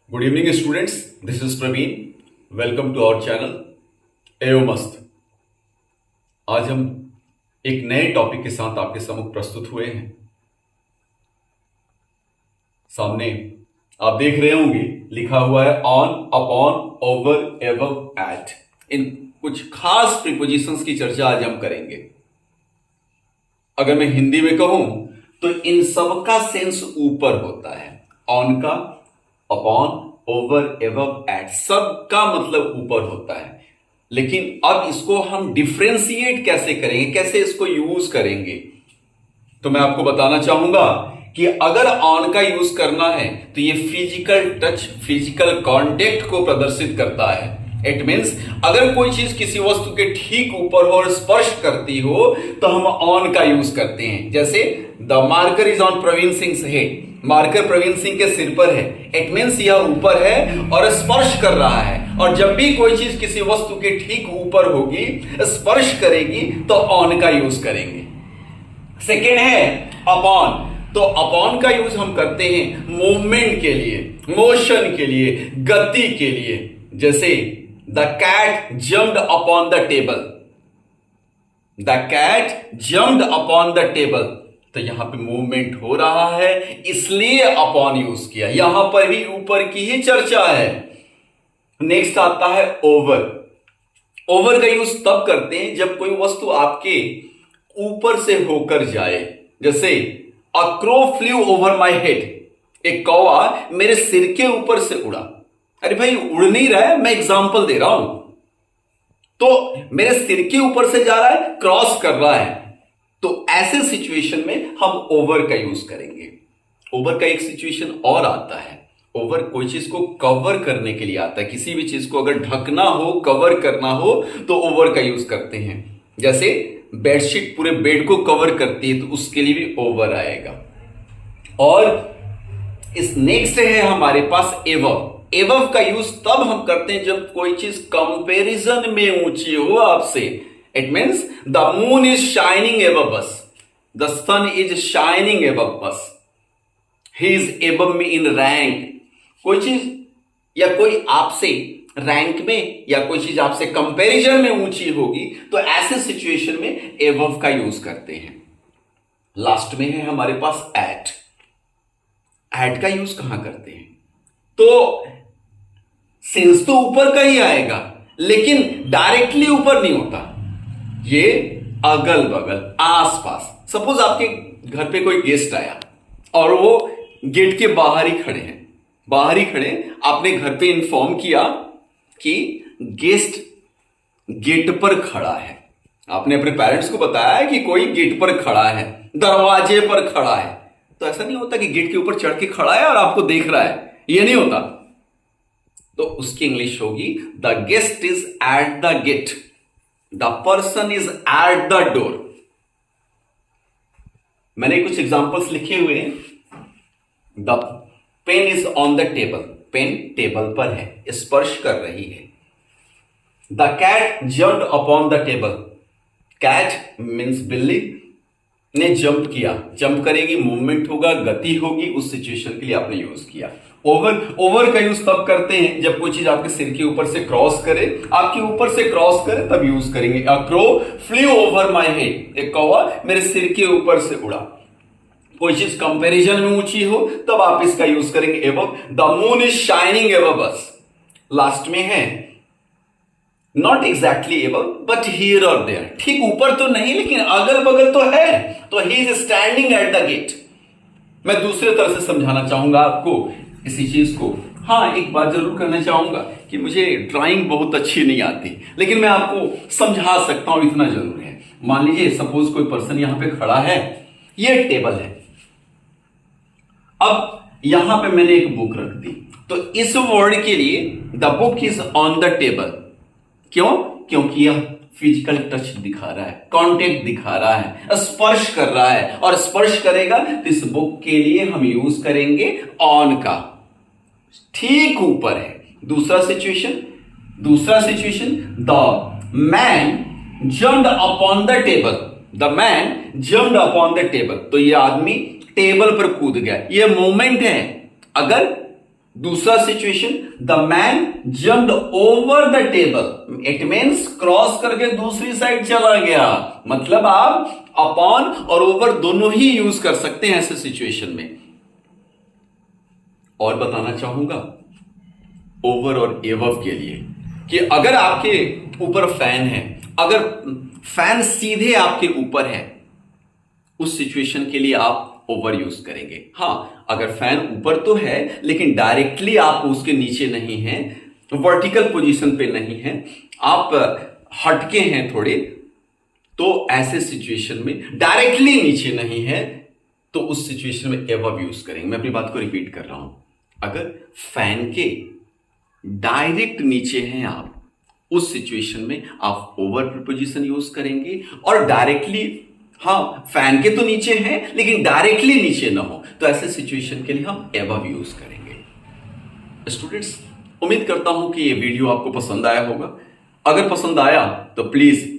Good evening students, this is Praveen. Welcome to our channel AO Mast. आज हम एक नए टॉपिक के साथ आपके सम्मुख प्रस्तुत हुए हैं। सामने आप देख रहे होंगे लिखा हुआ है on, upon, over, above, at. इन कुछ खास प्रीपोजिशंस की चर्चा आज हम करेंगे। अगर मैं हिंदी में कहूं तो इन सब का सेंस ऊपर होता है। ऑन का, अपॉन, ओवर, एबव, एट, सब का मतलब ऊपर होता है। लेकिन अब इसको हम डिफ्रेंशिएट कैसे करेंगे, कैसे इसको यूज करेंगे, तो मैं आपको बताना चाहूंगा कि अगर ऑन का यूज करना है तो ये फिजिकल टच, फिजिकल कांटेक्ट को प्रदर्शित करता है। इट मीन्स अगर कोई चीज किसी वस्तु के ठीक ऊपर हो और स्पर्श करती हो तो हम ऑन का यूज करते हैं। जैसे the marker is on Praveen Singh head, marker Praveen Singh के सिर पर है। इट मीन्स यह ऊपर है और स्पर्श कर रहा है। और जब भी कोई चीज किसी वस्तु के ठीक ऊपर होगी, स्पर्श करेगी, तो ऑन का यूज करेंगे। सेकेंड है अपॉन। तो अपॉन का यूज हम करते हैं मूवमेंट के लिए, मोशन के लिए, गति के लिए। जैसे the cat jumped upon the table, the cat jumped upon the table. तो यहां पे मूवमेंट हो रहा है, इसलिए अपॉन यूज किया। यहां पर भी ऊपर की ही चर्चा है। नेक्स्ट आता है ओवर। ओवर का यूज तब करते हैं जब कोई वस्तु आपके ऊपर से होकर जाए। जैसे a crow flew over my head, एक कौवा मेरे सिर के ऊपर से उड़ा। अरे भाई, उड़ नहीं रहा है, मैं एग्जांपल दे रहा हूं। तो मेरे सिर के ऊपर से जा रहा है, क्रॉस कर रहा है। तो ऐसे सिचुएशन में हम ओवर का यूज करेंगे। ओवर का एक सिचुएशन और आता है। ओवर कोई चीज को कवर करने के लिए आता है। किसी भी चीज को अगर ढकना हो, कवर करना हो, तो ओवर का यूज करते हैं। जैसे बेडशीट पूरे बेड को कवर करती है, तो उसके लिए भी ओवर आएगा। और इस नेक्स्ट है हमारे पास एवव। एवव का यूज तब हम करते हैं जब कोई चीज कंपैरिजन में ऊंची हो आपसे। It means the moon is shining above us, the sun is shining above us, he is above me in rank. कोई चीज या कोई आपसे रैंक में या कोई चीज आपसे कंपैरिजन में ऊंची होगी, तो ऐसे सिचुएशन में एबव का यूज करते हैं। लास्ट में है हमारे पास एट। एट का यूज कहां करते हैं? तो सेंस तो ऊपर का ही आएगा, लेकिन डायरेक्टली ऊपर नहीं होता। ये अगल बगल, आसपास। सपोज आपके घर पे कोई गेस्ट आया और वो गेट के बाहर ही खड़े हैं। बाहर ही खड़े, आपने घर पे इंफॉर्म किया कि गेस्ट गेट पर खड़ा है। आपने अपने पेरेंट्स को बताया कि कोई गेट पर खड़ा है, दरवाजे पर खड़ा है। तो ऐसा नहीं होता कि गेट के ऊपर चढ़ के खड़ा है और आपको देख रहा है, ये नहीं होता। तो उसकी इंग्लिश होगी the guest is at the gate, the person is at the door. मैंने कुछ एग्जांपल्स लिखे हुए हैं। The pen is on the table, pen table पर है, स्पर्श कर रही है। The cat jumped upon the table, cat means बिल्ली ने जंप किया। जंप करेगी, मूवमेंट होगा, गति होगी, उस सिचुएशन के लिए आपने यूज किया। ओवर का यूज तब करते हैं जब कोई चीज आपके सिर के ऊपर से क्रॉस करे, आपके ऊपर से क्रॉस करे, तब यूज करेंगे। A crow flew over my head, एक कौवा मेरे सिर के ऊपर से उड़ा। कोई चीज कंपैरिजन में ऊंची हो, तब आप इसका यूज करेंगे above. The moon is shining above us. Last में है not exactly above but here और देयर, ठीक ऊपर तो नहीं लेकिन अगल बगल तो है। तो he is standing at the gate. मैं दूसरे तरह से समझाना चाहूंगा आपको इसी चीज को। हाँ, एक बात जरूर करना चाहूंगा कि मुझे ड्राइंग बहुत अच्छी नहीं आती, लेकिन मैं आपको समझा सकता हूं, इतना जरूर है। मान लीजिए सपोज कोई पर्सन यहां पे खड़ा है, ये टेबल है। अब यहां पे मैंने एक बुक रख दी, तो इस वर्ड के लिए the book is on the table. क्यों? क्योंकि यह फिजिकल टच दिखा रहा है, कांटेक्ट दिखा रहा है, स्पर्श कर रहा है। और स्पर्श करेगा तो इस बुक के लिए हम यूज करेंगे ऑन का, ठीक ऊपर है। दूसरा situation, the man jumped upon the table, the man jumped upon the table. तो ये आदमी टेबल पर कूद गया, ये मूवमेंट है। अगर दूसरा situation, the man jumped over the table, it means cross करके दूसरी साइड चला गया। मतलब आप अपॉन और ओवर दोनों ही यूज कर सकते हैं ऐसे सिचुएशन में। और बताना चाहूंगा ओवर और एवव के लिए कि अगर आपके ऊपर फैन है, अगर फैन सीधे आपके ऊपर है, उस सिचुएशन के लिए आप ओवर यूज करेंगे। हां, अगर फैन ऊपर तो है लेकिन डायरेक्टली आप उसके नीचे नहीं हैं, वर्टिकल पोजीशन पे नहीं है, आप हटके हैं थोड़े, तो ऐसे सिचुएशन में डायरेक्टली नीचे नहीं है, तो उस सिचुएशन में एवव यूज करेंगे। मैं अपनी बात को रिपीट कर रहा हूं, अगर फैन के डायरेक्ट नीचे हैं आप, उस सिचुएशन में आप ओवर प्रीपोजिशन यूज करेंगे। और डायरेक्टली, हां फैन के तो नीचे हैं लेकिन डायरेक्टली नीचे ना हो, तो ऐसे सिचुएशन के लिए हम एवव यूज करेंगे। स्टूडेंट्स, उम्मीद करता हूं कि ये वीडियो आपको पसंद आया होगा। अगर पसंद आया तो प्लीज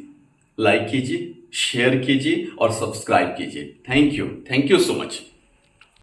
लाइक कीजिए, शेयर कीजिए और सब्सक्राइब कीजिए। Thank you so much.